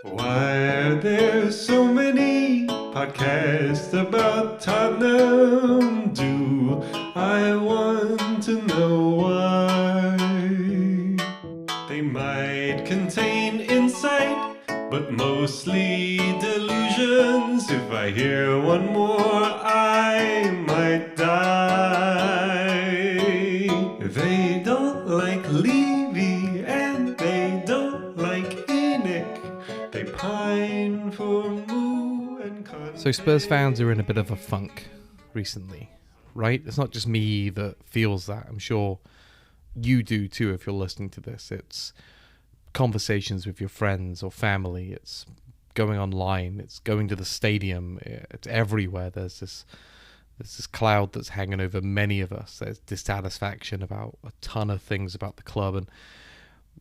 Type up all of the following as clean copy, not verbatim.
Why are there so many podcasts about Tottenham? Do I want to know why? They might contain insight, but mostly delusions. If I hear one more, I might die. They don't like Levy and they don't like Enoch. They pine for Moo and So Spurs fans are in a bit of a funk recently, right? It's not just me that feels that. I'm sure you do too if you're listening to this. It's conversations with your friends or family. It's going online. It's going to the stadium. It's everywhere. There's this cloud that's hanging over many of us. There's dissatisfaction about a ton of things about the club. And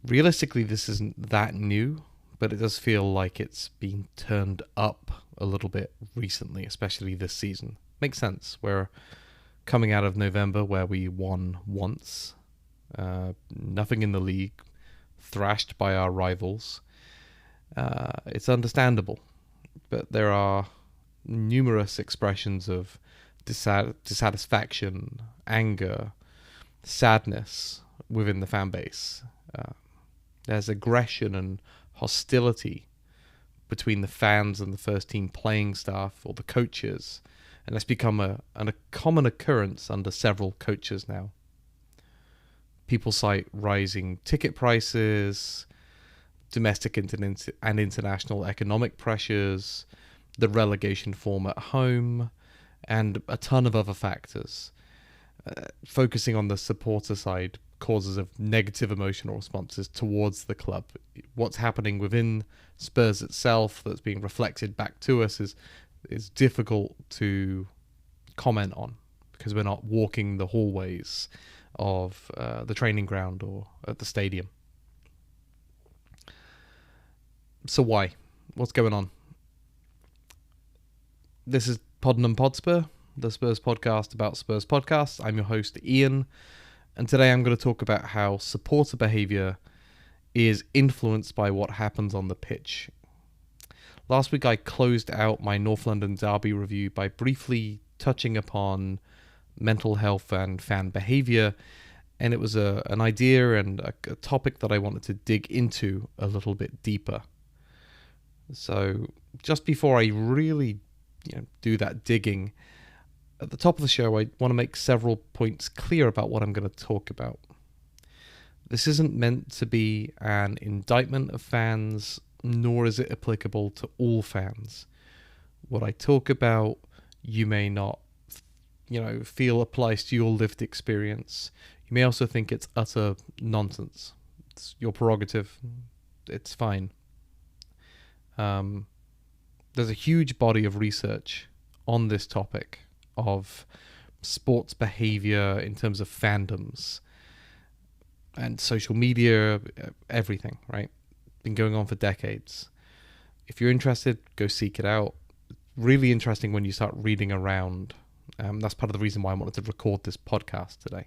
realistically, this isn't that new, but it does feel like it's been turned up a little bit recently, especially this season. Makes sense. We're coming out of November where we won once, nothing in the league, thrashed by our rivals. It's understandable, but there are numerous expressions of dissatisfaction, anger, sadness within the fan base. There's aggression and hostility between the fans and the first team playing staff or the coaches, and that's become a common occurrence under several coaches now. People cite rising ticket prices, domestic and international economic pressures, the relegation form at home, and a ton of other factors. Focusing on the supporter side, causes of negative emotional responses towards the club. What's happening within Spurs itself that's being reflected back to us is difficult to comment on because we're not walking the hallways of the training ground or at the stadium. So why? What's going on? This is Tottenham Hotspur, the Spurs podcast about Spurs podcasts. I'm your host, Ian. And today I'm going to talk about how supporter behaviour is influenced by what happens on the pitch. Last week I closed out my North London derby review by briefly touching upon mental health and fan behaviour, and it was an idea and a topic that I wanted to dig into a little bit deeper. So just before I really do that digging, at the top of the show, I want to make several points clear about what I'm going to talk about. This isn't meant to be an indictment of fans, nor is it applicable to all fans. What I talk about, you may not, feel applies to your lived experience. You may also think it's utter nonsense. It's your prerogative. It's fine. There's a huge body of research on this topic of sports behavior in terms of fandoms and social media, everything, right? Been going on for decades. If you're interested, go seek it out. Really interesting when you start reading around. That's part of the reason why I wanted to record this podcast today,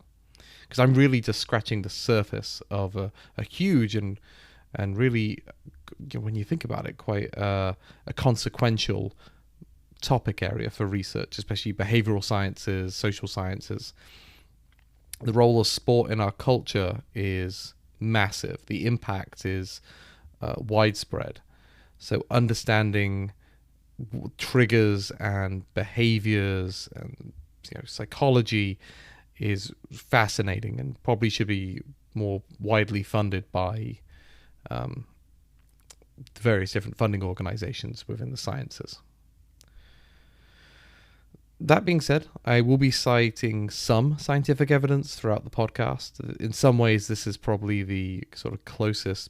because I'm really just scratching the surface of a huge and really, when you think about it, quite a consequential topic area for research, especially behavioral sciences, social sciences. The role of sport in our culture is massive. The impact is widespread. So understanding triggers and behaviors and psychology is fascinating and probably should be more widely funded by the various different funding organizations within the sciences. That being said, I will be citing some scientific evidence throughout the podcast. In some ways, this is probably the sort of closest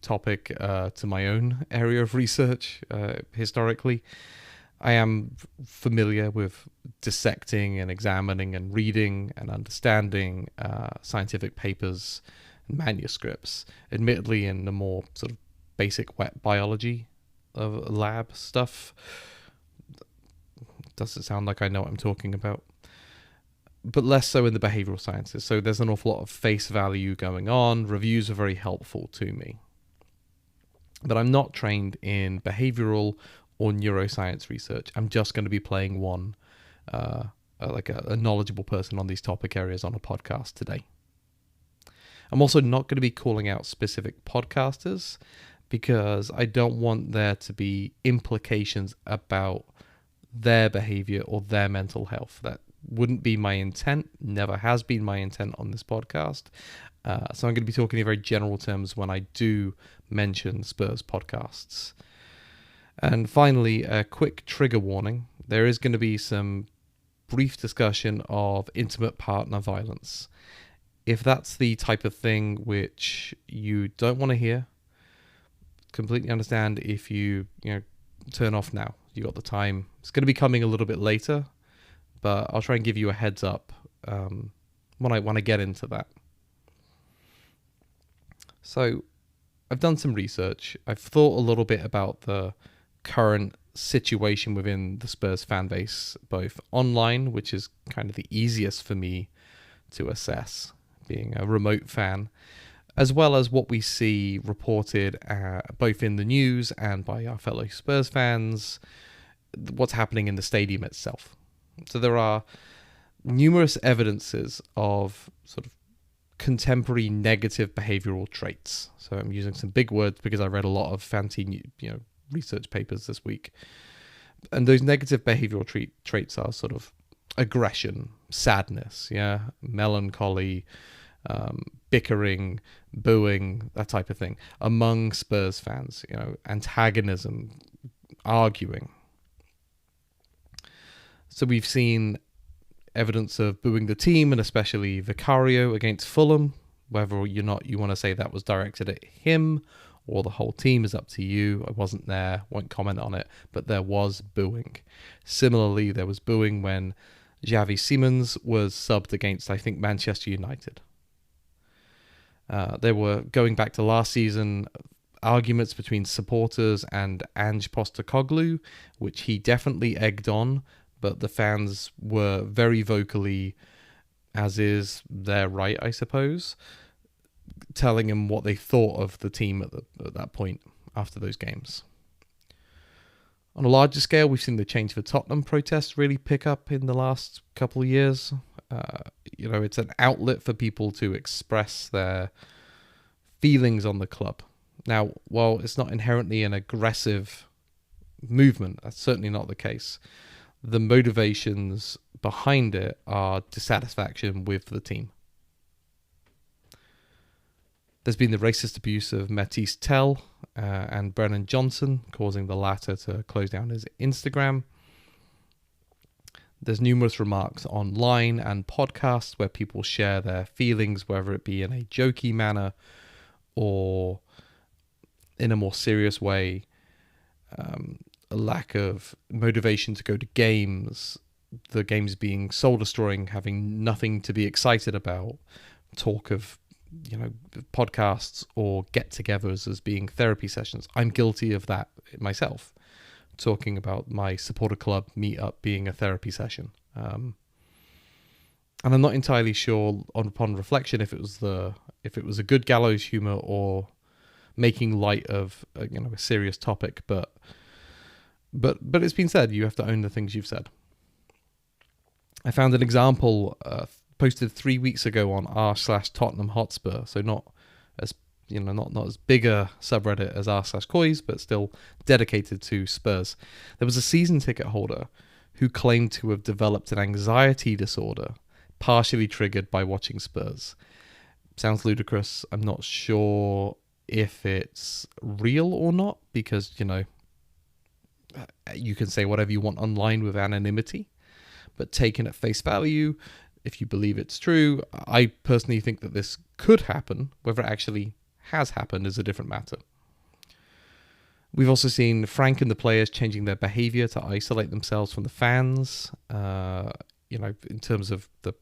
topic to my own area of research historically. I am familiar with dissecting and examining and reading and understanding scientific papers and manuscripts, admittedly in the more sort of basic wet biology of lab stuff. Does it sound like I know what I'm talking about? But less so in the behavioral sciences. So there's an awful lot of face value going on. Reviews are very helpful to me. But I'm not trained in behavioral or neuroscience research. I'm just going to be playing one, like a knowledgeable person on these topic areas on a podcast today. I'm also not going to be calling out specific podcasters because I don't want there to be implications about their behavior or their mental health. That wouldn't be my intent, never has been my intent on this podcast. So I'm going to be talking in very general terms when I do mention Spurs podcasts. And finally, a quick trigger warning. There is going to be some brief discussion of intimate partner violence. If that's the type of thing which you don't want to hear, completely understand if you turn off now. You got the time. It's going to be coming a little bit later, but I'll try and give you a heads up when I get into that. So I've done some research. I've thought a little bit about the current situation within the Spurs fan base, both online, which is kind of the easiest for me to assess, being a remote fan, as well as what we see reported both in the news and by our fellow Spurs fans, what's happening in the stadium itself. So there are numerous evidences of sort of contemporary negative behavioral traits. So I'm using some big words because I read a lot of fancy research papers this week. And those negative behavioral traits are sort of aggression, sadness, melancholy, bickering, booing, that type of thing among Spurs fans, antagonism, arguing. So we've seen evidence of booing the team, and especially Vicario against Fulham. Whether or not you want to say that was directed at him or the whole team is up to you. I wasn't there, won't comment on it, but there was booing. Similarly, there was booing when Xavi Simons was subbed against, I think, Manchester United. There were, going back to last season, arguments between supporters and Ange Postecoglou, which he definitely egged on, but the fans were very vocally, as is their right, I suppose, telling him what they thought of the team at that point after those games. On a larger scale, we've seen the change for Tottenham protests really pick up in the last couple of years. It's an outlet for people to express their feelings on the club. Now, while it's not inherently an aggressive movement, that's certainly not the case. The motivations behind it are dissatisfaction with the team. There's been the racist abuse of Matisse Tell and Brennan Johnson, causing the latter to close down his Instagram. There's numerous remarks online and podcasts where people share their feelings, whether it be in a jokey manner or in a more serious way. A lack of motivation to go to games, the games being soul-destroying, having nothing to be excited about, talk of podcasts or get-togethers as being therapy sessions. I'm guilty of that myself, talking about my supporter club meetup being a therapy session. And I'm not entirely sure upon reflection if it was a good gallows humor or making light of a serious topic, but it's been said, you have to own the things you've said. I found an example posted 3 weeks ago on r/Tottenham Hotspur, so not as not as big a subreddit as r/Coys, but still dedicated to Spurs. There was a season ticket holder who claimed to have developed an anxiety disorder, partially triggered by watching Spurs. Sounds ludicrous. I'm not sure if it's real or not, because you can say whatever you want online with anonymity, but taken at face value, if you believe it's true, I personally think that this could happen. Whether it actually has happened is a different matter. We've also seen Frank and the players changing their behavior to isolate themselves from the fans, in terms of the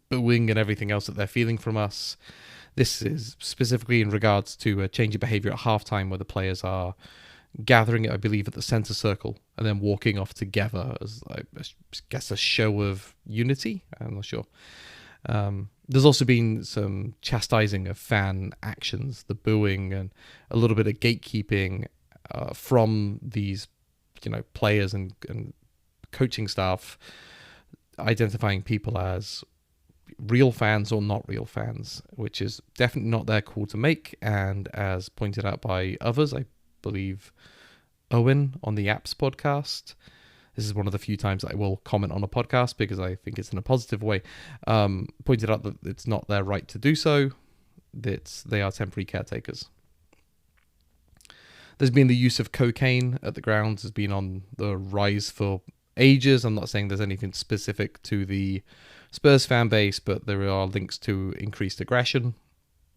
booing and everything else that they're feeling from us. This is specifically in regards to a change of behavior at halftime, where the players are gathering, I believe, at the center circle and then walking off together as, I guess, a show of unity. I'm not sure. There's also been some chastising of fan actions, the booing, and a little bit of gatekeeping from these, players and coaching staff, identifying people as real fans or not real fans, which is definitely not their call to make. And as pointed out by others, I believe Owen on the Apps podcast, this is one of the few times that I will comment on a podcast because I think it's in a positive way, pointed out that it's not their right to do so, that they are temporary caretakers. There's been the use of cocaine at the grounds has been on the rise for ages. I'm not saying there's anything specific to the Spurs fan base, but there are links to increased aggression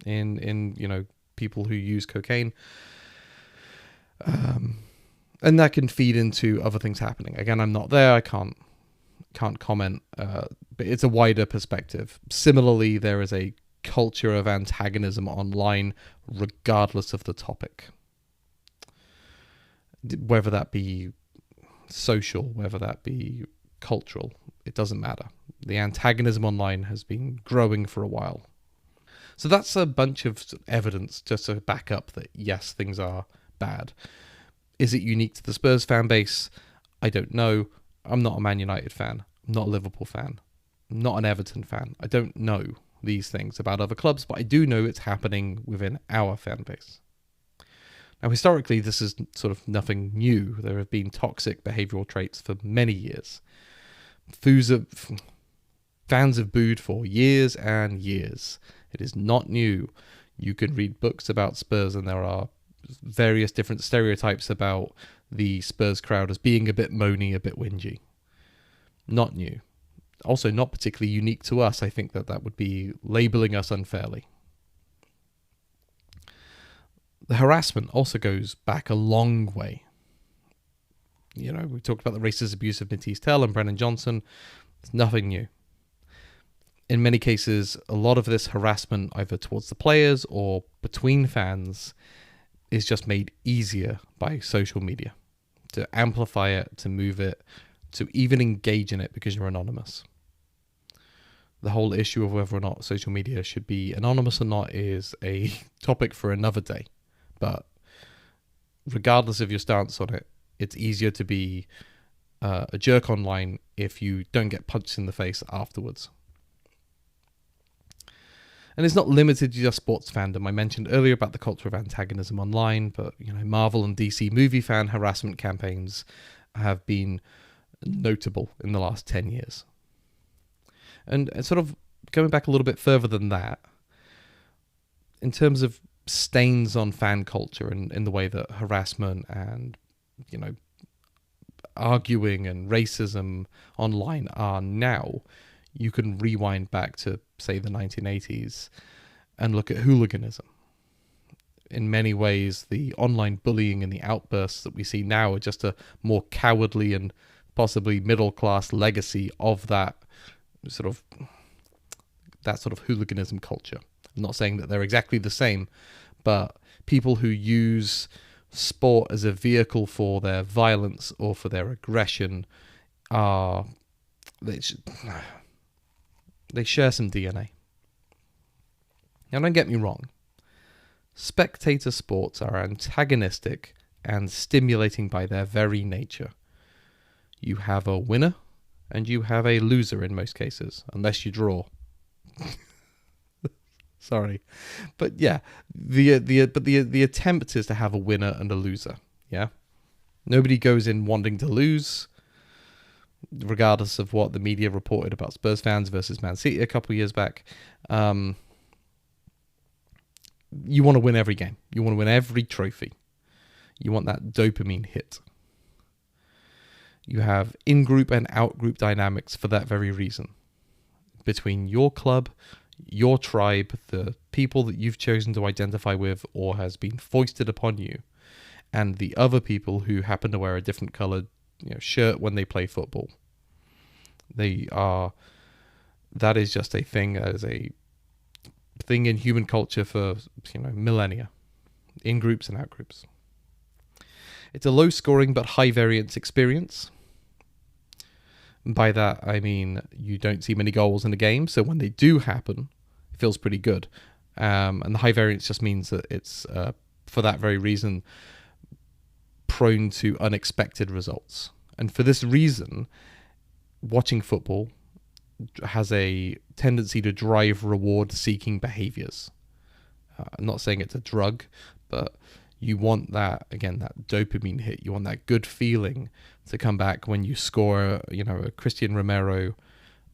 in people who use cocaine. And that can feed into other things happening. Again, I'm not there. I can't comment. But it's a wider perspective. Similarly, there is a culture of antagonism online, regardless of the topic. Whether that be social, whether that be cultural, it doesn't matter. The antagonism online has been growing for a while. So that's a bunch of evidence just to back up that, yes, things are bad. Is it unique to the Spurs fan base? I don't know. I'm not a Man United fan. I'm not a Liverpool fan. I'm not an Everton fan. I don't know these things about other clubs, but I do know it's happening within our fan base. Now, historically, this is sort of nothing new. There have been toxic behavioural traits for many years. Fans have booed for years and years. It is not new. You can read books about Spurs, and there are various different stereotypes about the Spurs crowd as being a bit moany, a bit whingy. Not new. Also, not particularly unique to us. I think that would be labelling us unfairly. The harassment also goes back a long way. We talked about the racist abuse of Matisse Tell and Brennan Johnson. It's nothing new. In many cases, a lot of this harassment, either towards the players or between fans, is just made easier by social media. To amplify it, to move it, to even engage in it because you're anonymous. The whole issue of whether or not social media should be anonymous or not is a topic for another day. But regardless of your stance on it, it's easier to be a jerk online if you don't get punched in the face afterwards. And it's not limited to just sports fandom. I mentioned earlier about the culture of antagonism online, but Marvel and DC movie fan harassment campaigns have been notable in the last 10 years. And sort of going back a little bit further than that, in terms of stains on fan culture and in the way that harassment and arguing and racism online are now, you can rewind back to, say, the 1980s and look at hooliganism. In many ways, the online bullying and the outbursts that we see now are just a more cowardly and possibly middle-class legacy of that sort of hooliganism culture. I'm not saying that they're exactly the same, but people who use sport as a vehicle for their violence or for their aggression they share some DNA. Now, don't get me wrong. Spectator sports are antagonistic and stimulating by their very nature. You have a winner and you have a loser in most cases, unless you draw. Sorry, but yeah, the attempt is to have a winner and a loser. Yeah, nobody goes in wanting to lose, regardless of what the media reported about Spurs fans versus Man City a couple of years back. You want to win every game. You want to win every trophy. You want that dopamine hit. You have in-group and out-group dynamics for that very reason. Between your club, your tribe, the people that you've chosen to identify with or has been foisted upon you, and the other people who happen to wear a different coloured shirt when they play football. That is just a thing as a thing in human culture for millennia, in groups and out groups. It's a low scoring but high variance experience. By that I mean you don't see many goals in a game, so when they do happen, feels pretty good. And the high variance just means that it's, for that very reason, prone to unexpected results. And for this reason, watching football has a tendency to drive reward-seeking behaviors. I'm not saying it's a drug, but you want that, again, that dopamine hit. You want that good feeling to come back when you score, a Christian Romero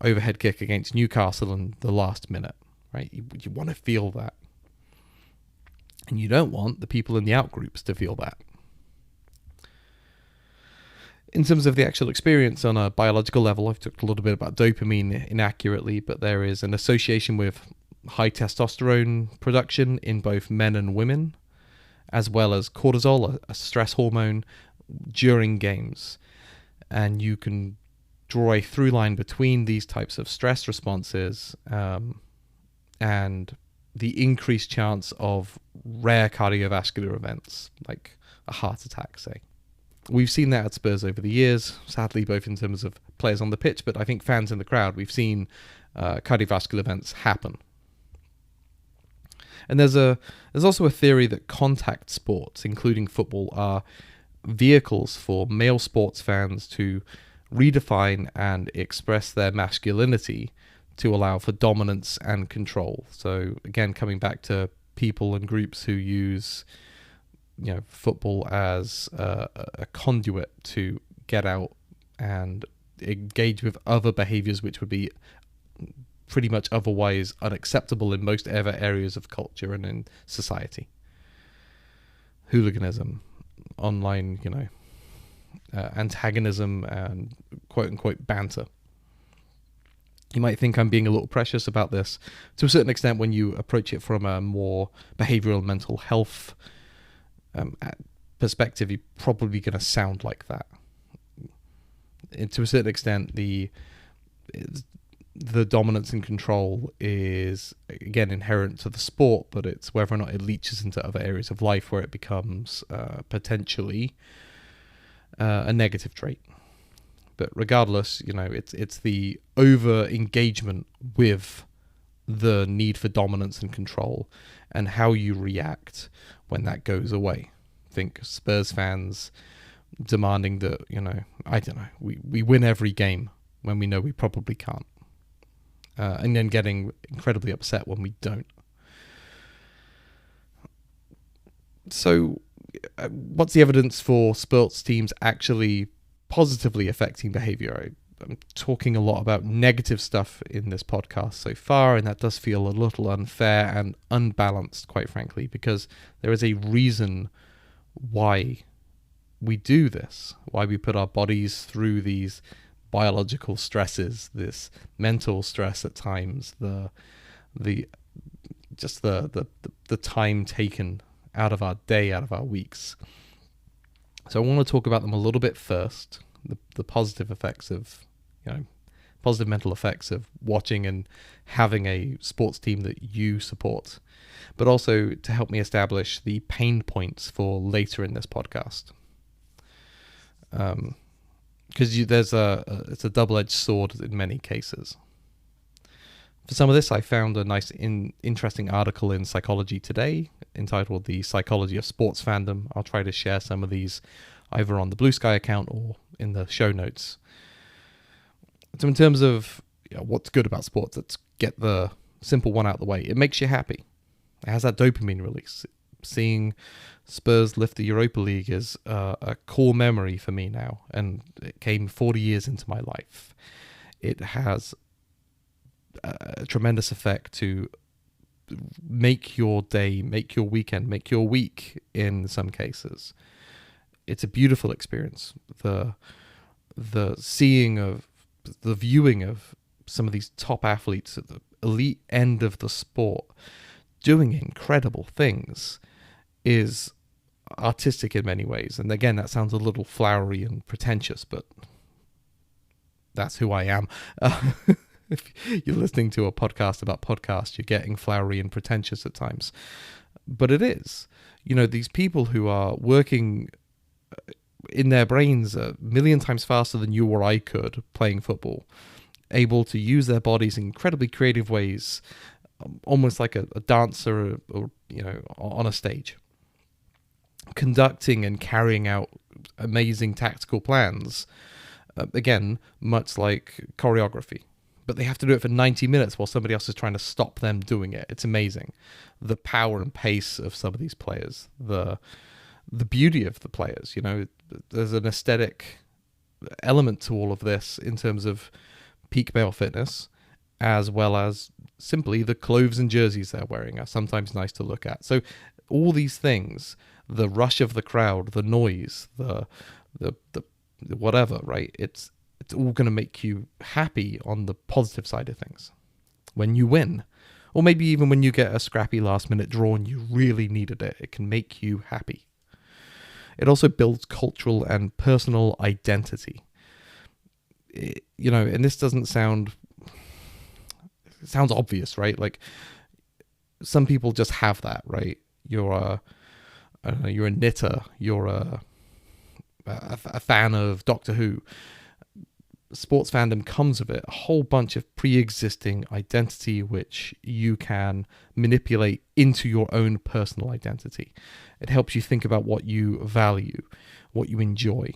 overhead kick against Newcastle in the last minute, right? You want to feel that. And you don't want the people in the outgroups to feel that. In terms of the actual experience on a biological level, I've talked a little bit about dopamine inaccurately, but there is an association with high testosterone production in both men and women, as well as cortisol, a stress hormone, during games. And you can draw a through line between these types of stress responses and the increased chance of rare cardiovascular events, like a heart attack, say. We've seen that at Spurs over the years, sadly, both in terms of players on the pitch, but I think fans in the crowd. We've seen cardiovascular events happen. And there's also a theory that contact sports, including football, are vehicles for male sports fans to redefine and express their masculinity to allow for dominance and control. So again, coming back to people and groups who use football as a conduit to get out and engage with other behaviors which would be pretty much otherwise unacceptable in most other areas of culture and in society. Hooliganism, online, antagonism, and quote-unquote banter. You might think I'm being a little precious about this. To a certain extent, when you approach it from a more behavioral mental health perspective, you're probably going to sound like that. And to a certain extent, the dominance and control is, again, inherent to the sport, but it's whether or not it leaches into other areas of life where it becomes potentially a negative trait. But regardless, it's the over engagement with the need for dominance and control and how you react when that goes away. Think Spurs fans demanding that, we win every game when we know we probably can't. And then getting incredibly upset when we don't. So, what's the evidence for sports teams actually positively affecting behavior? I'm talking a lot about negative stuff in this podcast so far, and that does feel a little unfair and unbalanced, quite frankly, because there is a reason why we do this, why we put our bodies through these biological stresses, this mental stress at times, the time taken out of our day, out of our weeks. So I want to talk about them a little bit first, the positive effects of, positive mental effects of watching and having a sports team that you support, but also to help me establish the pain points for later in this podcast. Because it's a double-edged sword in many cases. For some of this, I found a nice, interesting article in Psychology Today entitled "The Psychology of Sports Fandom." I'll try to share some of these either on the Bluesky account or in the show notes. So in terms of what's good about sports, let's get the simple one out of the way. It makes you happy. It has that dopamine release. Seeing Spurs lift the Europa League is a core memory for me now, and it came 40 years into my life. It has a tremendous effect to make your day, make your weekend, make your week in some cases. It's a beautiful experience. The seeing of, the viewing of some of these top athletes at the elite end of the sport doing incredible things is artistic in many ways. And again, that sounds a little flowery and pretentious, but that's who I am. If you're listening to a podcast about podcasts, you're getting flowery and pretentious at times. But it is. These people who are working in their brains a million times faster than you or I could playing football, able to use their bodies in incredibly creative ways, almost like a dancer or on a stage, conducting and carrying out amazing tactical plans. Again, much like choreography. But they have to do it for 90 minutes while somebody else is trying to stop them doing it. It's amazing. The power and pace of some of these players, the beauty of the players, there's an aesthetic element to all of this in terms of peak male fitness, as well as simply the clothes and jerseys they're wearing are sometimes nice to look at. So all these things, the rush of the crowd, the noise, the whatever, right? It's all going to make you happy on the positive side of things when you win, or maybe even when you get a scrappy last minute draw and you really needed it. It can make you happy. It also builds cultural and personal identity. And this doesn't sound... It sounds obvious, right? Like, some people just have that, right? You're a knitter. You're a fan of Doctor Who. Sports fandom comes with it. A whole bunch of pre-existing identity which you can manipulate into your own personal identity. It helps you think about what you value, what you enjoy,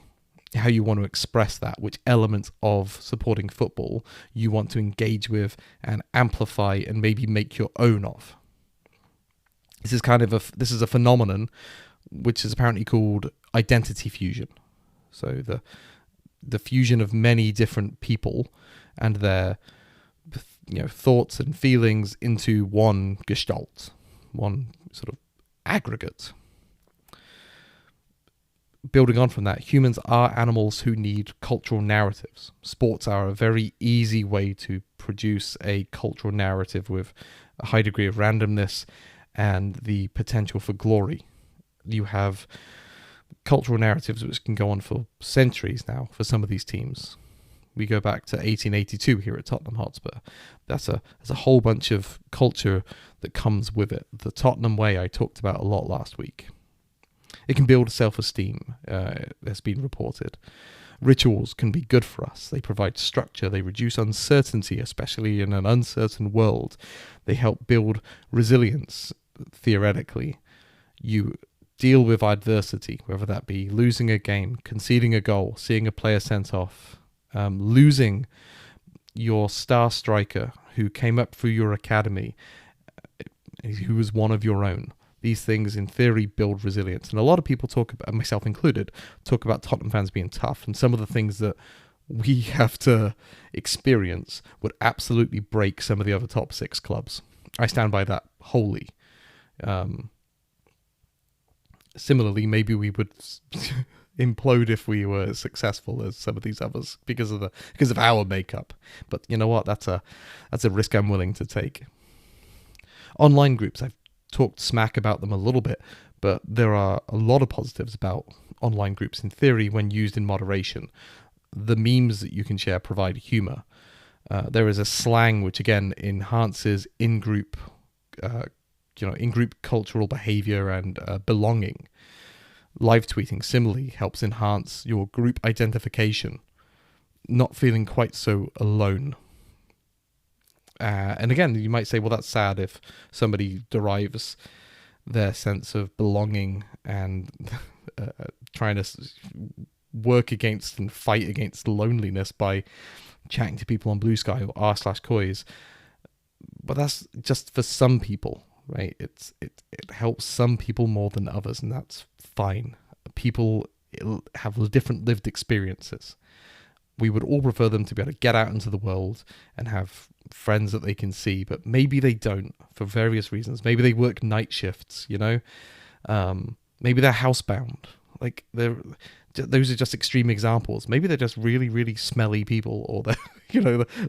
how you want to express that, which elements of supporting football you want to engage with and amplify and maybe make your own of. This is a phenomenon which is apparently called identity fusion. So the fusion of many different people and their thoughts and feelings into one gestalt, one sort of aggregate. Building on from that, humans are animals who need cultural narratives. Sports are a very easy way to produce a cultural narrative with a high degree of randomness and the potential for glory. You have cultural narratives which can go on for centuries now for some of these teams. We go back to 1882 here at Tottenham Hotspur. There's a whole bunch of culture that comes with it. The Tottenham way I talked about a lot last week. It can build self-esteem, has been reported. Rituals can be good for us. They provide structure. They reduce uncertainty, especially in an uncertain world. They help build resilience, theoretically. You deal with adversity, whether that be losing a game, conceding a goal, seeing a player sent off, losing your star striker who came up through your academy, who was one of your own. These things, in theory, build resilience. And a lot of people talk about, myself included, talk about Tottenham fans being tough. And some of the things that we have to experience would absolutely break some of the other top six clubs. I stand by that wholly. Similarly, maybe we would implode if we were as successful as some of these others because of our makeup. But you know what? That's a risk I'm willing to take. Online groups, I've talked smack about them a little bit, but there are a lot of positives about online groups in theory when used in moderation. The memes that you can share provide humor. There is a slang which again enhances in-group cultural behavior and belonging. Live tweeting similarly helps enhance your group identification, not feeling quite so alone. And again, you might say, well, that's sad if somebody derives their sense of belonging and trying to work against and fight against loneliness by chatting to people on Bluesky or r/coys. But that's just for some people, right? It helps some people more than others, and that's fine. People have different lived experiences. We would all prefer them to be able to get out into the world and have friends that they can see, but maybe they don't for various reasons. Maybe they work night shifts, maybe they're housebound. Like those are just extreme examples. Maybe they're just really, really smelly people, or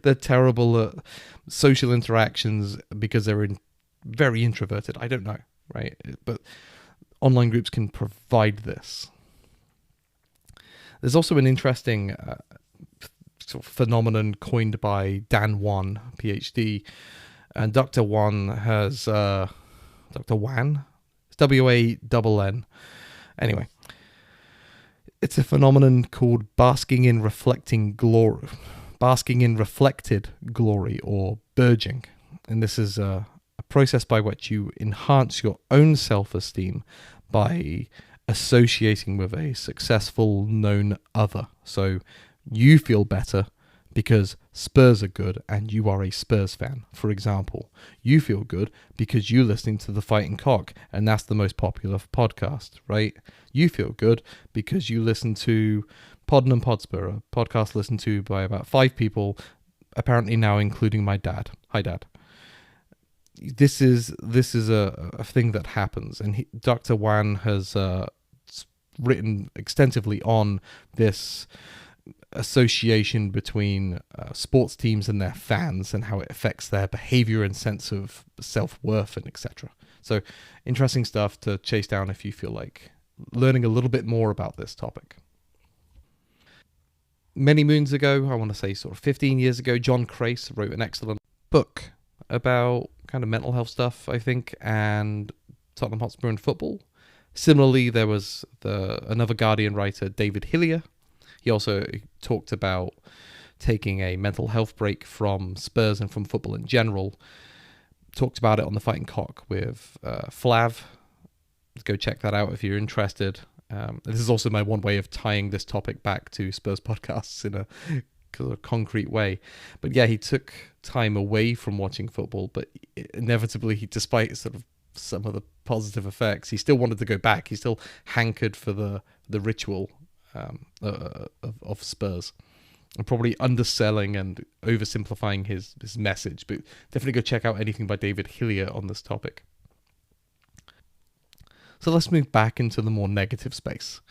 they're terrible at social interactions because they're very introverted. I don't know, right? But online groups can provide this. There's also an interesting sort of phenomenon coined by Dan Wan, PhD, and Dr. Wan has Dr. Wan, it's WANN. Anyway, it's a phenomenon called basking in reflected glory, or burging, and this is process by which you enhance your own self-esteem by associating with a successful known other. So you feel better because Spurs are good and you are a Spurs fan, for example. You feel good because you're listening to The Fighting Cock and that's the most popular podcast, right? You feel good because you listen to Podden and Hotspur, a podcast listened to by about 5 people, apparently now including my dad. Hi, Dad. This is a thing that happens, and Dr. Wan has written extensively on this association between sports teams and their fans and how it affects their behavior and sense of self-worth and etc. So interesting stuff to chase down if you feel like learning a little bit more about this topic. Many moons ago, I want to say sort of 15 years ago, John Crace wrote an excellent book about kind of mental health stuff, I think, and Tottenham Hotspur and football. Similarly, there was another Guardian writer, David Hillier. He also talked about taking a mental health break from Spurs and from football in general. Talked about it on The Fighting Cock with Flav. Go check that out if you're interested. This is also my one way of tying this topic back to Spurs podcasts in a concrete way. But yeah, he took time away from watching football, but inevitably, despite sort of some of the positive effects, he still wanted to go back. He still hankered for the ritual of Spurs. I'm probably underselling and oversimplifying his message, but definitely go check out anything by David Hillier on this topic. So let's move back into the more negative space.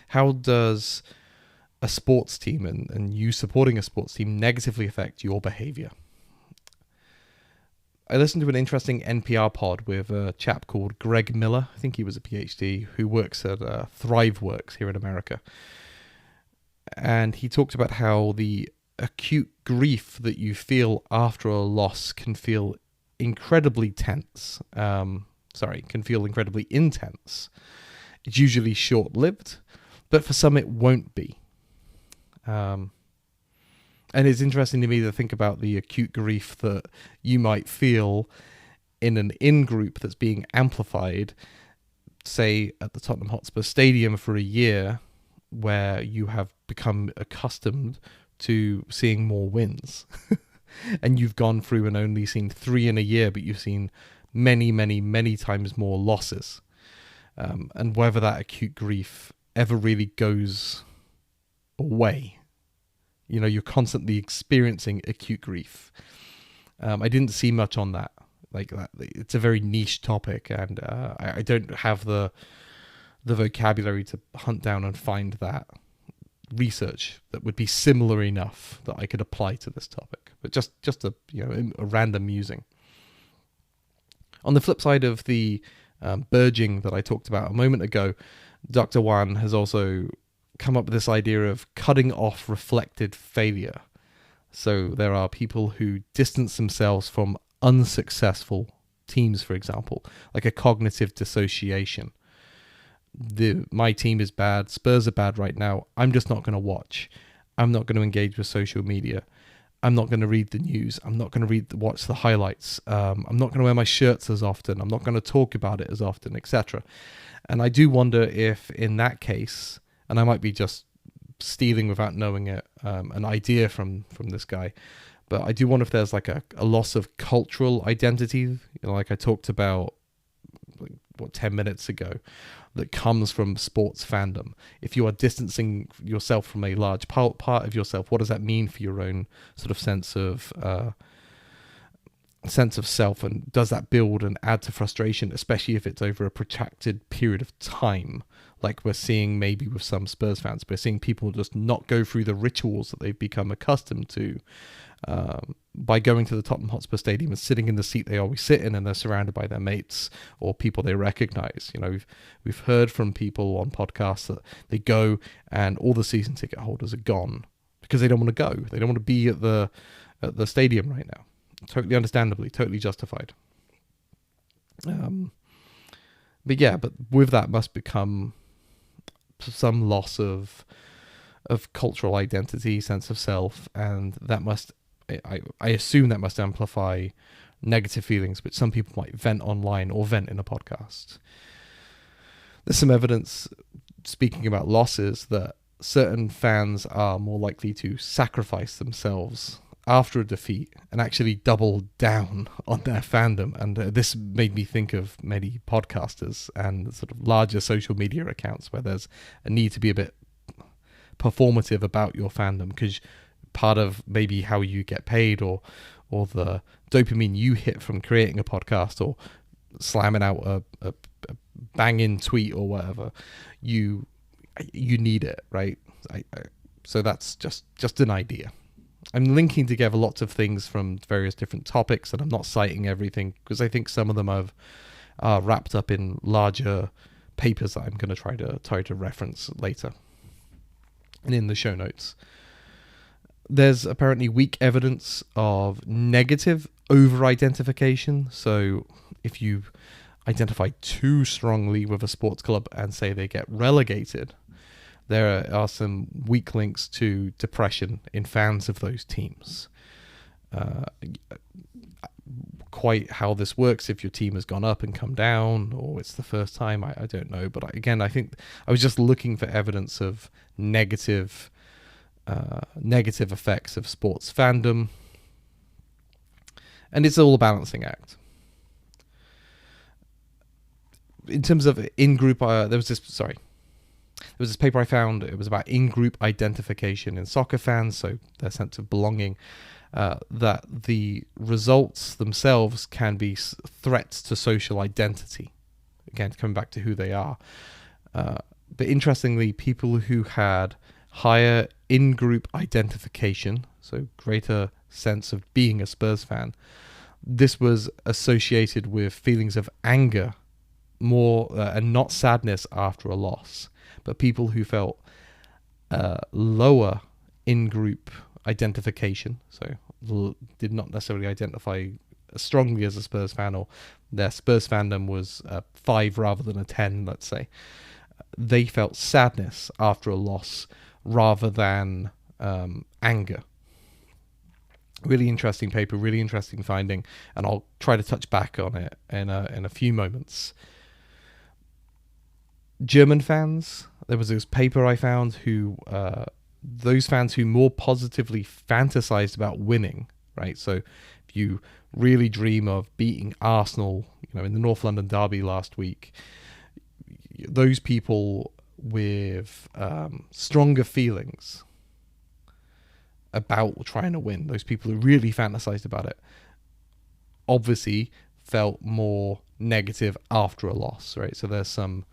How does a sports team and you supporting a sports team negatively affect your behavior? I listened to an interesting NPR pod with a chap called Greg Miller. I think he was a PhD who works at ThriveWorks here in America. And he talked about how the acute grief that you feel after a loss can feel incredibly tense. Can feel incredibly intense. It's usually short-lived, but for some it won't be. And it's interesting to me to think about the acute grief that you might feel in an in-group that's being amplified, say at the Tottenham Hotspur Stadium for a year, where you have become accustomed to seeing more wins. And you've gone through and only seen 3 in a year, but you've seen many, many, many times more losses. And whether that acute grief ever really goes away. You know, you're constantly experiencing acute grief. I didn't see much on that. Like that, it's a very niche topic, and I don't have the vocabulary to hunt down and find that research that would be similar enough that I could apply to this topic. But just a random musing. On the flip side of the burgeoning that I talked about a moment ago, Dr. Wan has also come up with this idea of cutting off reflected failure. So there are people who distance themselves from unsuccessful teams, for example, like a cognitive dissociation. My team is bad, Spurs are bad right now, I'm just not going to watch. I'm not going to engage with social media. I'm not going to read the news. I'm not going to watch the highlights. I'm not going to wear my shirts as often. I'm not going to talk about it as often, etc. And I do wonder if in that case, and I might be just stealing without knowing it, an idea from this guy, but I do wonder if there's like a loss of cultural identity, like I talked about 10 minutes ago, that comes from sports fandom. If you are distancing yourself from a large part of yourself, what does that mean for your own sort of sense of self, and does that build and add to frustration, especially if it's over a protracted period of time, like we're seeing maybe with some Spurs fans? We're seeing people just not go through the rituals that they've become accustomed to by going to the Tottenham Hotspur Stadium and sitting in the seat they always sit in, and they're surrounded by their mates or people they recognize. You know, we've heard from people on podcasts that they go and all the season ticket holders are gone because they don't want to go. They don't want to be at the stadium right now. Totally understandably, totally justified. But with that must become some loss of cultural identity, sense of self, and that must, I assume that must amplify negative feelings which some people might vent online or vent in a podcast. There's some evidence, speaking about losses, that certain fans are more likely to sacrifice themselves after a defeat and actually double down on their fandom. And this made me think of many podcasters and sort of larger social media accounts where there's a need to be a bit performative about your fandom, because part of maybe how you get paid or the dopamine you hit from creating a podcast or slamming out a banging tweet or whatever, you need it, right? So that's just an idea. I'm linking together lots of things from various different topics, and I'm not citing everything because I think some of them are wrapped up in larger papers that I'm going to try to reference later and in the show notes. There's apparently weak evidence of negative over-identification. So if you identify too strongly with a sports club and say they get relegated, there are some weak links to depression in fans of those teams. Quite how this works, if your team has gone up and come down, or it's the first time, I don't know. But I think I was just looking for evidence of negative effects of sports fandom, and it's all a balancing act. In terms of in-group, there was this paper I found. It was about in-group identification in soccer fans, so their sense of belonging, that the results themselves can be threats to social identity. Again, coming back to who they are. But interestingly, people who had higher in-group identification, so greater sense of being a Spurs fan, this was associated with feelings of anger more and not sadness after a loss. But people who felt lower in-group identification, so did not necessarily identify as strongly as a Spurs fan, or their Spurs fandom was 5 rather than a 10, let's say, they felt sadness after a loss rather than anger. Really interesting paper, really interesting finding, and I'll try to touch back on it in a few moments. German fans, there was this paper I found who those fans who more positively fantasized about winning, right? So if you really dream of beating Arsenal, in the North London derby last week, those people with stronger feelings about trying to win, those people who really fantasized about it, obviously felt more negative after a loss, right? So there's some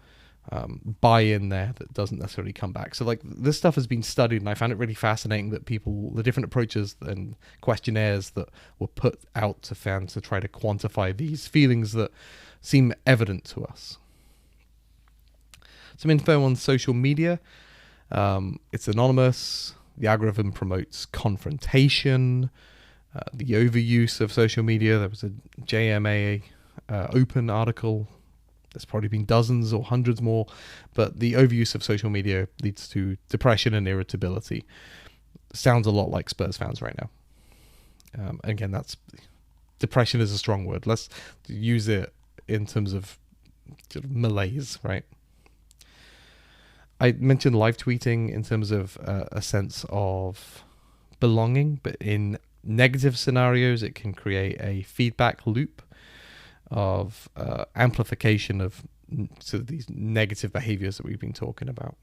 buy-in there that doesn't necessarily come back. So this stuff has been studied, and I found it really fascinating that the different approaches and questionnaires that were put out to fans to try to quantify these feelings that seem evident to us. Some info on social media. It's anonymous. The algorithm promotes confrontation, the overuse of social media. There was a JMA Open article. There's probably been dozens or hundreds more, but the overuse of social media leads to depression and irritability. Sounds a lot like Spurs fans right now. Again, depression is a strong word. Let's use it in terms of sort of malaise, right? I mentioned live tweeting in terms of a sense of belonging, but in negative scenarios, it can create a feedback loop of amplification of sort of these negative behaviors that we've been talking about.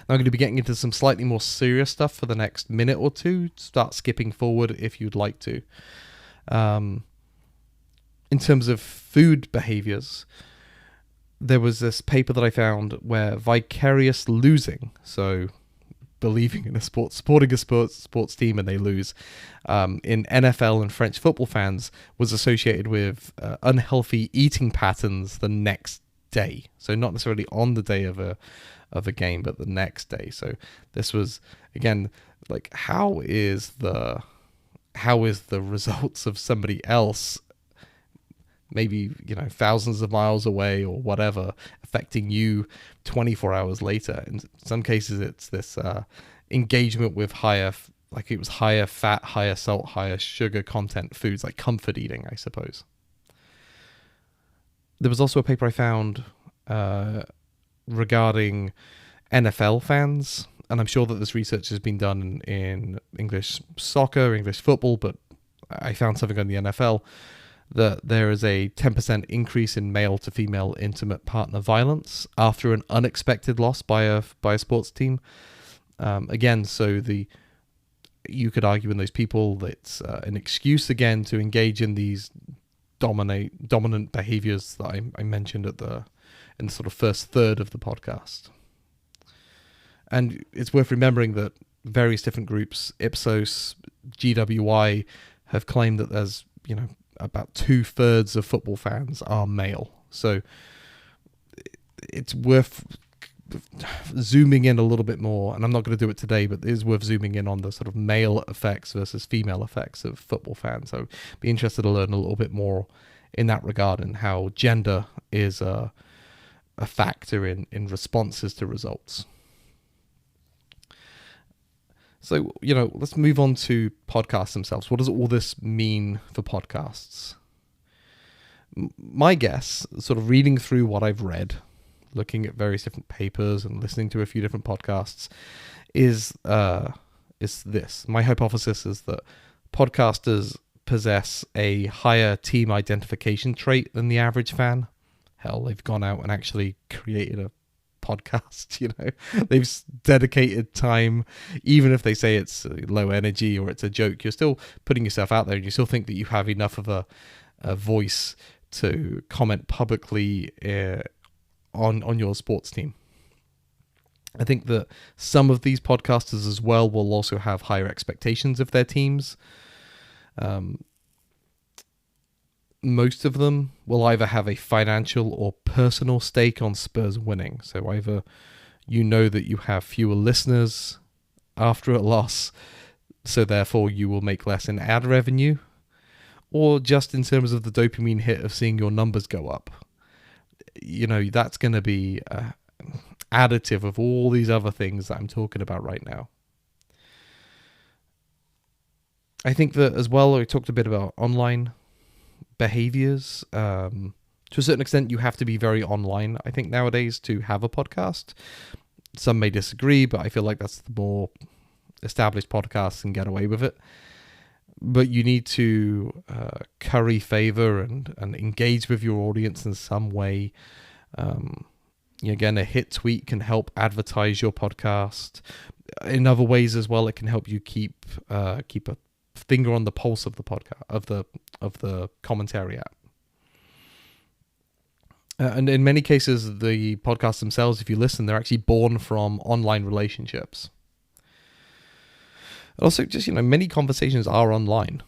Now I'm going to be getting into some slightly more serious stuff for the next minute or two. Start skipping forward if you'd like to. In terms of food behaviors, there was this paper that I found where vicarious losing, so believing in supporting a sports team and they lose, in NFL and French football fans was associated with unhealthy eating patterns the next day. So not necessarily on the day of a game, but the next day. So this was, again, how is the results of somebody else, maybe thousands of miles away or whatever, affecting you 24 hours later? In some cases, it's this engagement with higher like it was higher fat, higher salt, higher sugar content foods, like comfort eating, I suppose. There was also a paper I found regarding NFL fans, and I'm sure that this research has been done in English soccer, English football, but I found something on the NFL that there is a 10% increase in male to female intimate partner violence after an unexpected loss by a sports team. Again, so you could argue in those people that it's an excuse again to engage in these dominant behaviors that I mentioned in the sort of first third of the podcast. And it's worth remembering that various different groups, Ipsos, GWI, have claimed that there's, about 2/3 of football fans are male. So it's worth zooming in a little bit more, and I'm not going to do it today, but it is worth zooming in on the sort of male effects versus female effects of football fans. So I'd be interested to learn a little bit more in that regard and how gender is a factor in responses to results. So, let's move on to podcasts themselves. What does all this mean for podcasts? My guess, sort of reading through what I've read, looking at various different papers and listening to a few different podcasts, is this. My hypothesis is that podcasters possess a higher team identification trait than the average fan. Hell, they've gone out and actually created a podcast, they've dedicated time. Even if they say it's low energy or it's a joke, you're still putting yourself out there, and you still think that you have enough of a voice to comment publicly on your sports team. I think that some of these podcasters as well will also have higher expectations of their teams. Most of them will either have a financial or personal stake on Spurs winning. So either that you have fewer listeners after a loss, so therefore you will make less in ad revenue, or just in terms of the dopamine hit of seeing your numbers go up. That's going to be additive of all these other things that I'm talking about right now. I think that as well, I talked a bit about online behaviors. To a certain extent, you have to be very online, I think, nowadays to have a podcast. Some may disagree, but I feel like that's the more established podcasts can get away with it. But you need to curry favor and engage with your audience in some way. Again, a hit tweet can help advertise your podcast. In other ways as well, it can help you keep a finger on the pulse of the podcast, of the commentary app. And in many cases, the podcasts themselves, if you listen, they're actually born from online relationships. Also, just, many conversations are online.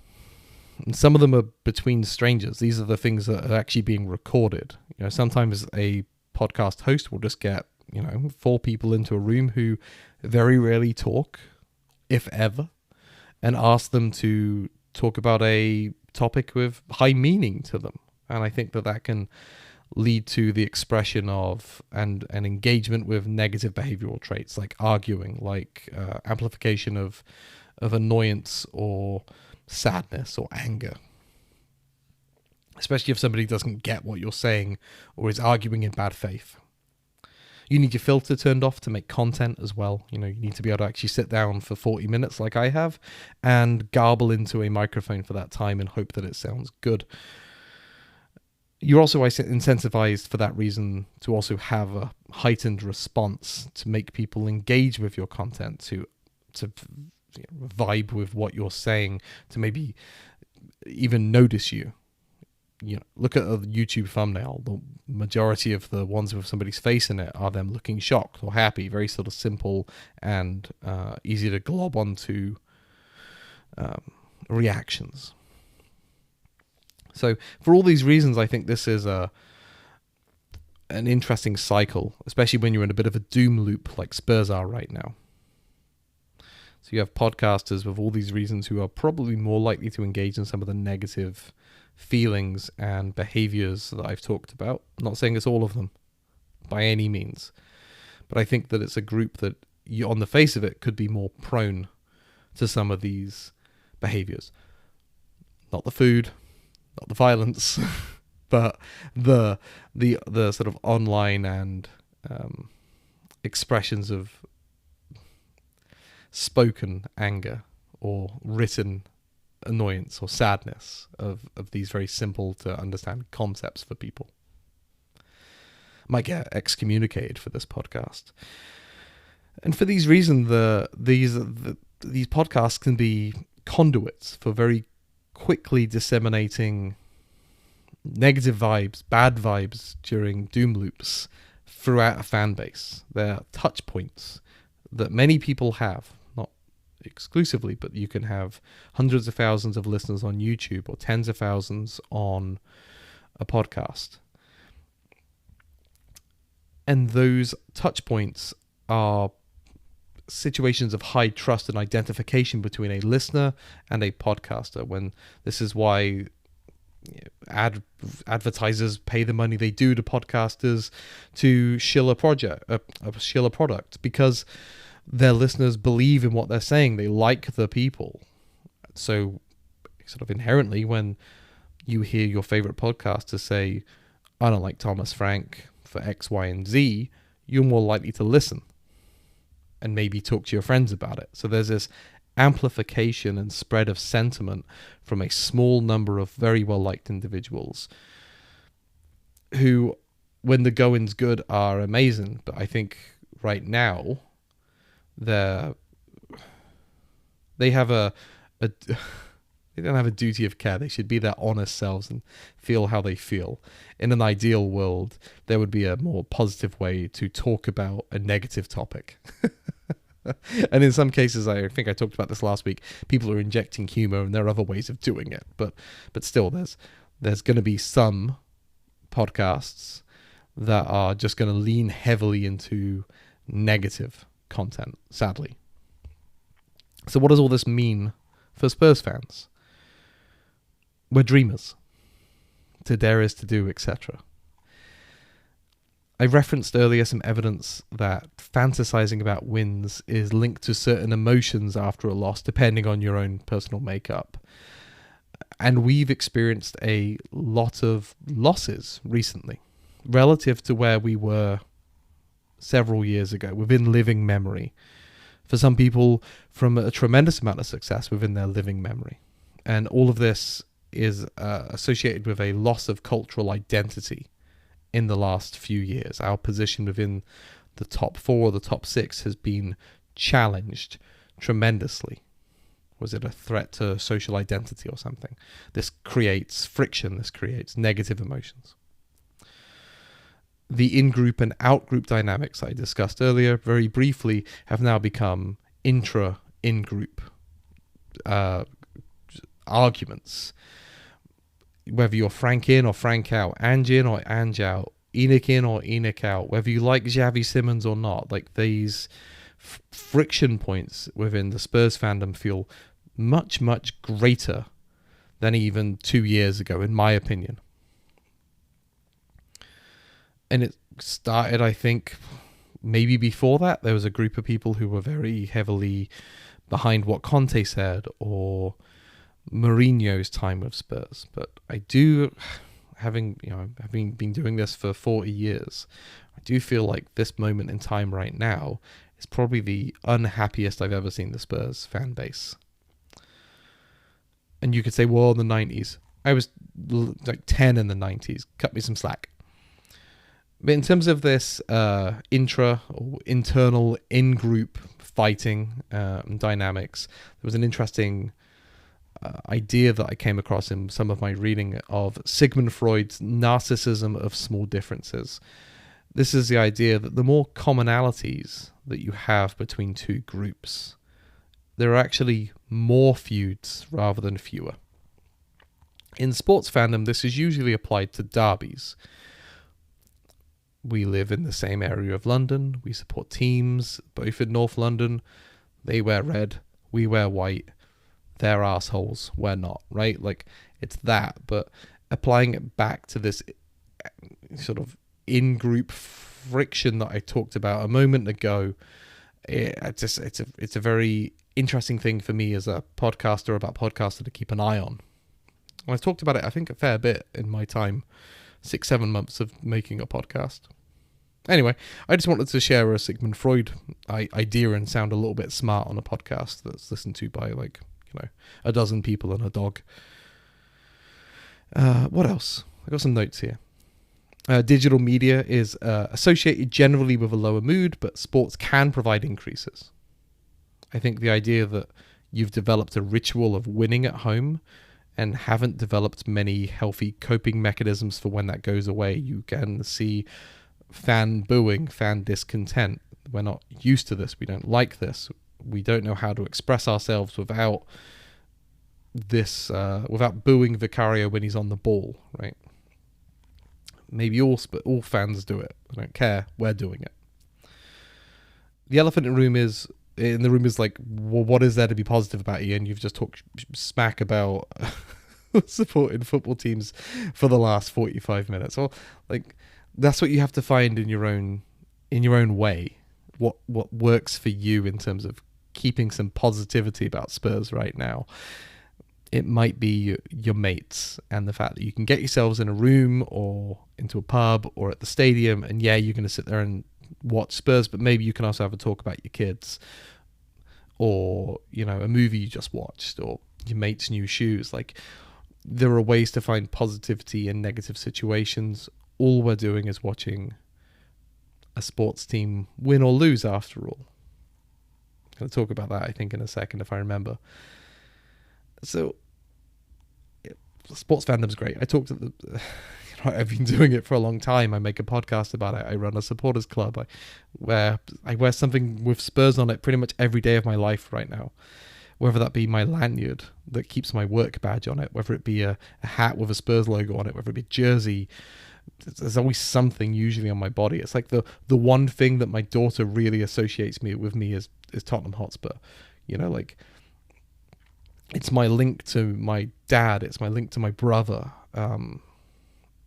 And some of them are between strangers. These are the things that are actually being recorded. Sometimes a podcast host will just get, 4 people into a room who very rarely talk, if ever, and ask them to talk about a topic with high meaning to them. And I think that can lead to the expression of and an engagement with negative behavioral traits like arguing, like amplification of annoyance or sadness or anger. Especially if somebody doesn't get what you're saying or is arguing in bad faith. You need your filter turned off to make content as well. You need to be able to actually sit down for 40 minutes like I have and garble into a microphone for that time and hope that it sounds good. You're also incentivized for that reason to also have a heightened response to make people engage with your content, to vibe with what you're saying, to maybe even notice you. Look at a YouTube thumbnail. The majority of the ones with somebody's face in it are them looking shocked or happy. Very sort of simple and easy to glob onto reactions. So for all these reasons, I think this is an interesting cycle, especially when you're in a bit of a doom loop like Spurs are right now. So you have podcasters with all these reasons who are probably more likely to engage in some of the negative feelings and behaviors that I've talked about. I'm not saying it's all of them by any means, but I think that it's a group that on the face of it could be more prone to some of these behaviors. Not the food, not the violence, but the sort of online and expressions of spoken anger or written annoyance or sadness of these very simple to understand concepts for people. Might get excommunicated for this podcast. And for these reasons, these podcasts can be conduits for very quickly disseminating negative vibes, bad vibes during doom loops throughout a fan base. They're touch points that many people have, not exclusively, but you can have hundreds of thousands of listeners on YouTube or tens of thousands on a podcast. And those touch points are situations of high trust and identification between a listener and a podcaster. When this is why advertisers pay the money they do to podcasters to shill a product, because their listeners believe in what they're saying. They like the people. So sort of inherently, when you hear your favorite podcaster say, I don't like Thomas Frank for X, Y, and Z, you're more likely to listen and maybe talk to your friends about it. So there's this amplification and spread of sentiment from a small number of very well-liked individuals who, when the going's good, are amazing. But I think right now they have they don't have a duty of care. They should be their honest selves and feel how they feel. In an ideal world, there would be a more positive way to talk about a negative topic. And in some cases, I think I talked about this last week, people are injecting humor and there are other ways of doing it. But still, there's going to be some podcasts that are just going to lean heavily into negative content, sadly. So what does all this mean for Spurs fans? We're dreamers. To dare is to do, etc. I referenced earlier some evidence that fantasizing about wins is linked to certain emotions after a loss, depending on your own personal makeup. And we've experienced a lot of losses recently, relative to where we were several years ago, within living memory. For some people, from a tremendous amount of success within their living memory. And all of this is associated with a loss of cultural identity in the last few years. Our position within the top 4 or the top 6 has been challenged tremendously. Was it a threat to social identity or something? This creates friction. This creates negative emotions. The in-group and out-group dynamics I discussed earlier very briefly have now become intra-in-group arguments. Whether you're Frank in or Frank out, Ange in or Ange out, Enoch in or Enoch out, whether you like Xavi Simons or not, like these friction points within the Spurs fandom feel much, much greater than even 2 years ago, in my opinion. And it started, I think, maybe before that. There was a group of people who were very heavily behind what Conte said or Mourinho's time with Spurs. But I do, having been doing this for 40 years, I do feel like this moment in time right now is probably the unhappiest I've ever seen the Spurs fan base. And you could say, well, in the 90s, I was like 10 in the 90s, cut me some slack. But in terms of this intra or internal in-group fighting dynamics, there was an interesting idea that I came across in some of my reading of Sigmund Freud's narcissism of small differences. This is the idea that the more commonalities that you have between two groups, there are actually more feuds rather than fewer. In sports fandom, this is usually applied to derbies. We live in the same area of London. We support teams, both in North London. They wear red. We wear white. They're assholes. We're not, right? Like, it's that. But applying it back to this sort of in-group friction that I talked about a moment ago, It's a very interesting thing for me as a podcaster to keep an eye on. And I've talked about it, I think, a fair bit in my time, 6-7 months of making a podcast. Anyway, I just wanted to share a Sigmund Freud idea and sound a little bit smart on a podcast that's listened to by, like, a dozen people and a dog. What else? I got some notes here. Digital media is associated generally with a lower mood, but sports can provide increases. I think the idea that you've developed a ritual of winning at home and haven't developed many healthy coping mechanisms for when that goes away. You can see fan booing, fan discontent. We're not used to this. We don't like this. We don't know how to express ourselves without this, without booing Vicario when he's on the ball, right? Maybe all fans do it. I don't care. We're doing it. The elephant in the room is like, well, what is there to be positive about, Ian? You've just talked smack about supporting football teams for the last 45 minutes. Well, like, that's what you have to find in your own way. What works for you in terms of keeping some positivity about Spurs right now. It might be your mates and the fact that you can get yourselves in a room or into a pub or at the stadium, and yeah, you're going to sit there and watch Spurs, but maybe you can also have a talk about your kids or, a movie you just watched or your mate's new shoes. Like, there are ways to find positivity in negative situations. All we're doing is watching a sports team win or lose, after all. I'm going to talk about that, I think, in a second, if I remember. So, sports fandom's great. I talked to I've been doing it for a long time. I make a podcast about it. I run a supporters club. I wear something with Spurs on it pretty much every day of my life right now. Whether that be my lanyard that keeps my work badge on it, whether it be a hat with a Spurs logo on it, whether it be a jersey. There's always something usually on my body. It's like the one thing that my daughter really associates with me is Tottenham Hotspur. Like, it's my link to my dad. It's my link to my brother.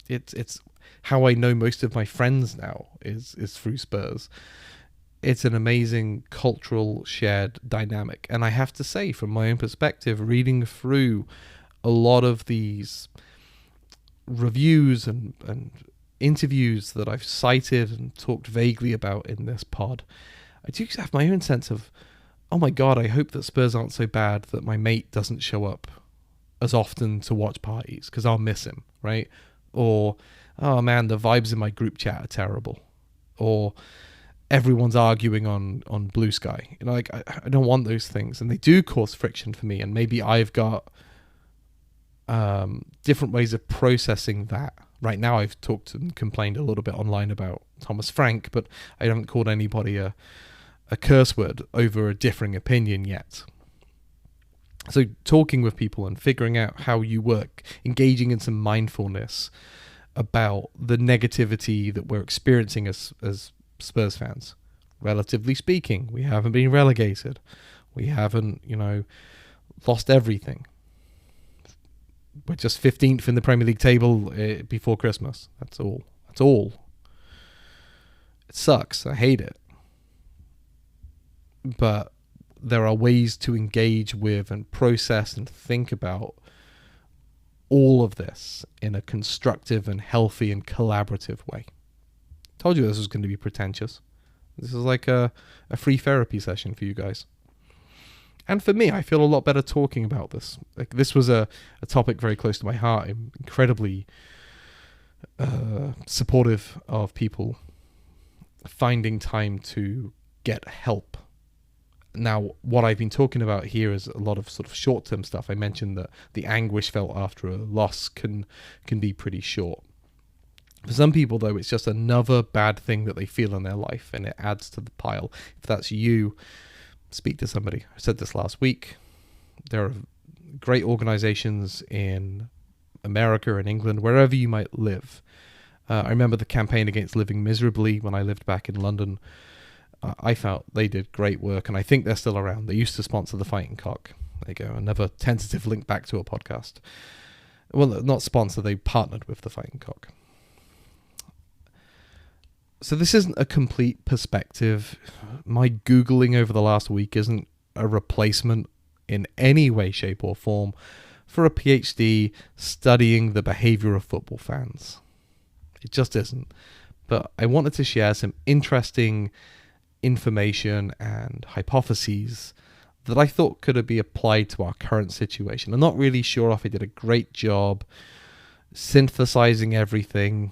It's how I know most of my friends now is through Spurs. It's an amazing cultural shared dynamic. And I have to say, from my own perspective, reading through a lot of these reviews and interviews that I've cited and talked vaguely about in this pod, I do have my own sense of, oh my God, I hope that Spurs aren't so bad that my mate doesn't show up as often to watch parties because I'll miss him, right? Or, oh man, the vibes in my group chat are terrible. Or everyone's arguing on Bluesky. I don't want those things. And they do cause friction for me. And maybe I've got different ways of processing that. Right now I've talked and complained a little bit online about Thomas Frank, but I haven't called anybody a curse word over a differing opinion yet. So talking with people and figuring out how you work, engaging in some mindfulness about the negativity that we're experiencing as Spurs fans. Relatively speaking, we haven't been relegated. We haven't, lost everything. We're just 15th in the Premier League table before Christmas. That's all. It sucks. I hate it. But there are ways to engage with and process and think about all of this in a constructive and healthy and collaborative way. Told you this was going to be pretentious. This is like a free therapy session for you guys. And for me, I feel a lot better talking about this. Like, this was a topic very close to my heart. I'm incredibly supportive of people finding time to get help. Now, what I've been talking about here is a lot of sort of short-term stuff. I mentioned that the anguish felt after a loss can be pretty short. For some people, though, it's just another bad thing that they feel in their life, and it adds to the pile. If that's you, speak to somebody. I said this last week. There are great organizations in America and England, wherever you might live. I remember the campaign against living miserably when I lived back in London. I felt they did great work, and I think they're still around. They used to sponsor the Fighting Cock. There you go, another tentative link back to a podcast. Well, not sponsor, they partnered with the Fighting Cock. So this isn't a complete perspective. My Googling over the last week isn't a replacement in any way, shape, or form for a PhD studying the behavior of football fans. It just isn't. But I wanted to share some interesting information and hypotheses that I thought could be applied to our current situation. I'm not really sure if I did a great job synthesizing everything.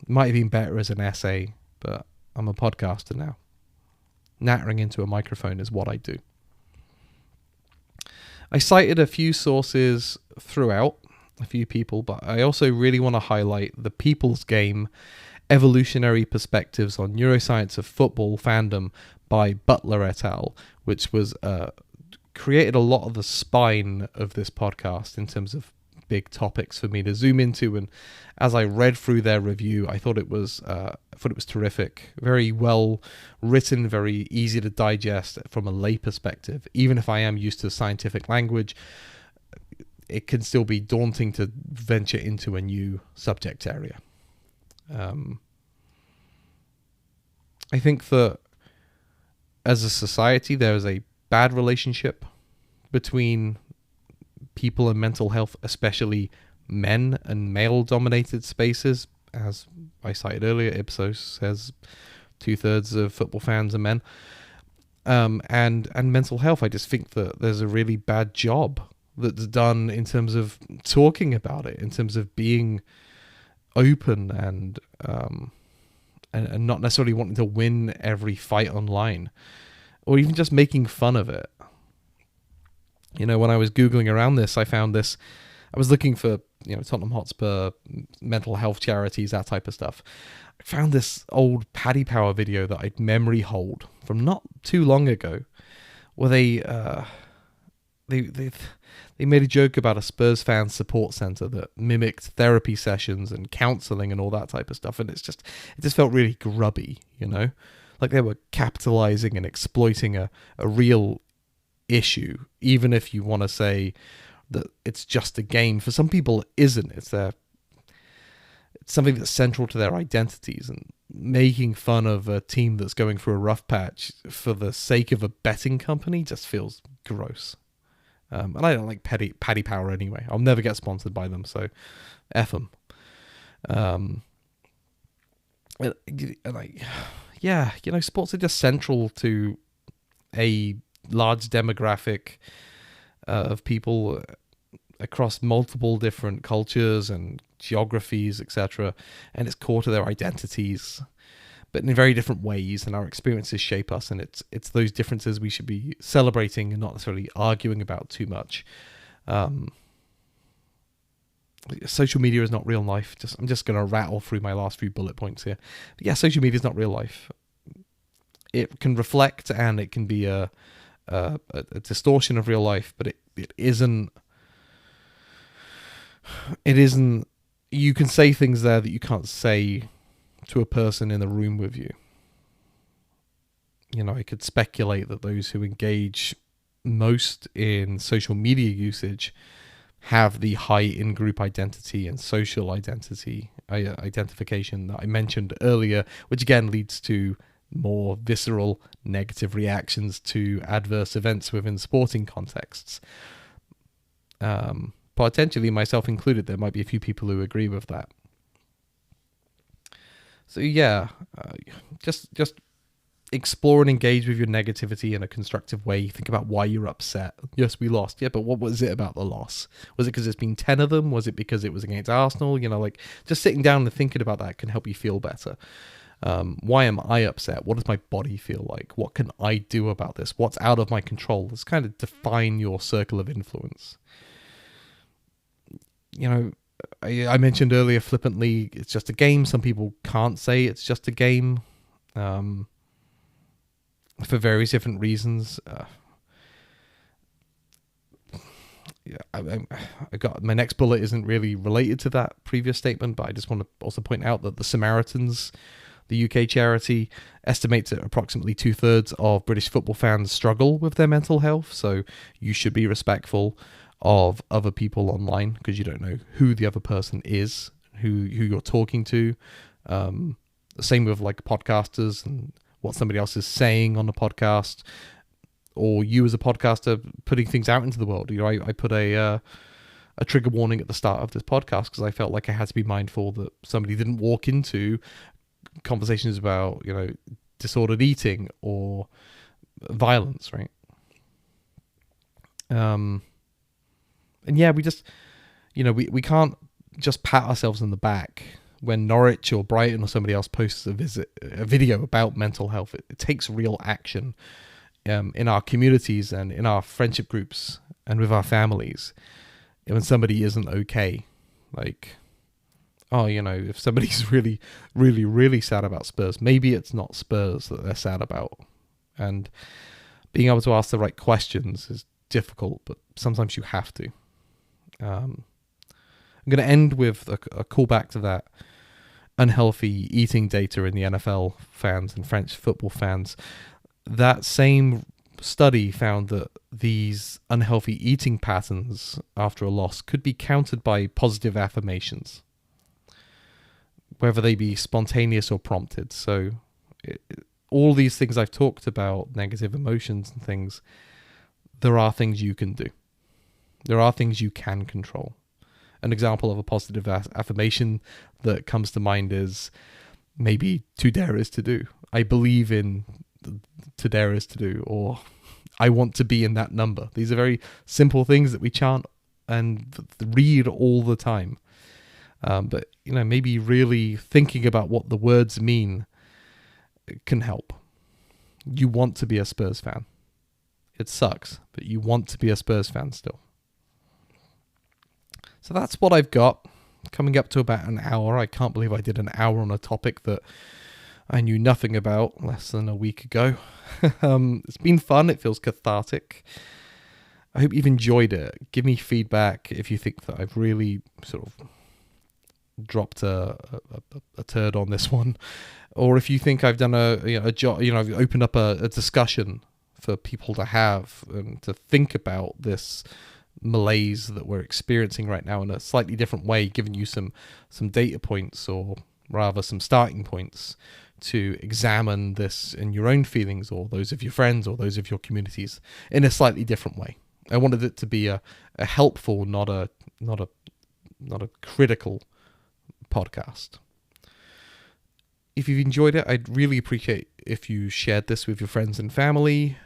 It might have been better as an essay, but I'm a podcaster now. Nattering into a microphone is what I do. I cited a few sources throughout, a few people, but I also really want to highlight The People's Game, Evolutionary Perspectives on Neuroscience of Football Fandom by Butler et al., which was created a lot of the spine of this podcast in terms of big topics for me to zoom into. And as I read through their review, I thought it was terrific, very well written, very easy to digest from a lay perspective. Even if I am used to scientific language, it can still be daunting to venture into a new subject area. I think that as a society, there is a bad relationship between people and mental health, especially men and male-dominated spaces. As I cited earlier, Ipsos says 2/3 of football fans are men. And mental health, I just think that there's a really bad job that's done in terms of talking about it, in terms of being open and not necessarily wanting to win every fight online, or even just making fun of it. You know, when I was Googling around this, I found this. I was looking for, Tottenham Hotspur, mental health charities, that type of stuff. I found this old Paddy Power video that I'd memory hold from not too long ago, where they made a joke about a Spurs fan support center that mimicked therapy sessions and counseling and all that type of stuff. And it just felt really grubby, like they were capitalizing and exploiting a real issue, even if you want to say that it's just a game. For some people it isn't. It's something that's central to their identities, and making fun of a team that's going through a rough patch for the sake of a betting company just feels gross. And I don't like Paddy Power anyway. I'll never get sponsored by them, so F them. Sports are just central to a large demographic of people across multiple different cultures and geographies, etc. And it's core to their identities, but in very different ways, and our experiences shape us, and it's those differences we should be celebrating and not necessarily arguing about too much. Social media is not real life. I'm just going to rattle through my last few bullet points here. But yeah, social media is not real life. It can reflect, and it can be a distortion of real life, but it isn't. It isn't. You can say things there that you can't say to a person in the room with you. I could speculate that those who engage most in social media usage have the high in-group identity and social identification that I mentioned earlier, which again leads to more visceral negative reactions to adverse events within sporting contexts. Potentially, myself included, there might be a few people who agree with that. So yeah, just explore and engage with your negativity in a constructive way. Think about why you're upset. Yes, we lost. Yeah, but what was it about the loss? Was it because it's been 10 of them? Was it because it was against Arsenal? Just sitting down and thinking about that can help you feel better. Why am I upset? What does my body feel like? What can I do about this? What's out of my control? Let's kind of define your circle of influence. I mentioned earlier flippantly, it's just a game. Some people can't say it's just a game for various different reasons. I got my next bullet isn't really related to that previous statement, but I just want to also point out that the Samaritans, the UK charity, estimates that approximately 2/3 of British football fans struggle with their mental health. So you should be respectful of other people online, because you don't know who the other person is, who you're talking to. Same with like podcasters and what somebody else is saying on a podcast, or you as a podcaster putting things out into the world. You know, I put a trigger warning at the start of this podcast because I felt like I had to be mindful that somebody didn't walk into conversations about, you know, disordered eating or violence, right? And yeah, we just, you know, we can't just pat ourselves on the back when Norwich or Brighton or somebody else posts a video about mental health. It takes real action in our communities and in our friendship groups and with our families. And when somebody isn't okay, like, oh, you know, if somebody's really, really, really sad about Spurs, maybe it's not Spurs that they're sad about. And being able to ask the right questions is difficult, but sometimes you have to. I'm going to end with a callback to that unhealthy eating data in the NFL fans and French football fans. That same study found that these unhealthy eating patterns after a loss could be countered by positive affirmations, whether they be spontaneous or prompted. So all these things I've talked about, negative emotions and things, there are things you can do. There are things you can control. An example of a positive affirmation that comes to mind is maybe to dare is to do. I believe in to dare is to do, or I want to be in that number. These are very simple things that we chant and read all the time. But, you know, maybe really thinking about what the words mean can help. You want to be a Spurs fan. It sucks, but you want to be a Spurs fan still. So that's what I've got. Coming up to about an hour. I can't believe I did an hour on a topic that I knew nothing about less than a week ago. It's been fun. It feels cathartic. I hope you've enjoyed it. Give me feedback if you think that I've really sort of dropped a turd on this one, or if you think I've done a job. You know, I've opened up a discussion for people to have and to think about this malaise that we're experiencing right now in a slightly different way, giving you some data points, or rather some starting points to examine this in your own feelings or those of your friends or those of your communities in a slightly different way. I wanted it to be a helpful, not a critical podcast. If you've enjoyed it, I'd really appreciate if you shared this with your friends and family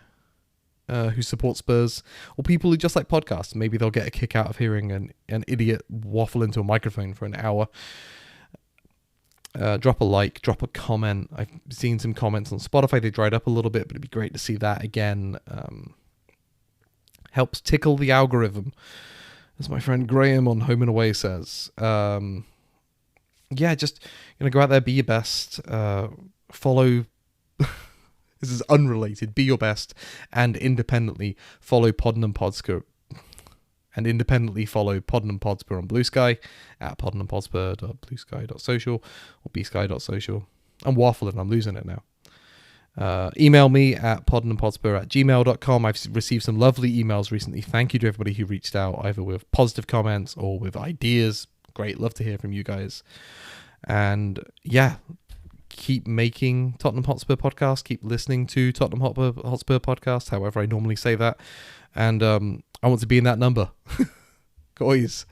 who support Spurs, or people who just like podcasts. Maybe they'll get a kick out of hearing an idiot waffle into a microphone for an hour. Drop a like, drop a comment. I've seen some comments on Spotify. They dried up a little bit, but it'd be great to see that again. Helps tickle the algorithm, as my friend Graham on Home and Away says. Yeah, just go out there, be your best. Follow. This is unrelated. Be your best, and independently follow Tottenham Hotspur. And independently follow Tottenham Hotspur on Bluesky at tottenhamhotspur.bluesky.social or bsky.social. I'm waffling. I'm losing it now. Email me at tottenhamhotspur@gmail.com. I've received some lovely emails recently. Thank you to everybody who reached out, either with positive comments or with ideas. Great. Love to hear from you guys. And yeah, keep making Tottenham Hotspur podcast. Keep listening to Tottenham Hotspur podcast, however I normally say that. And I want to be in that number. Guys.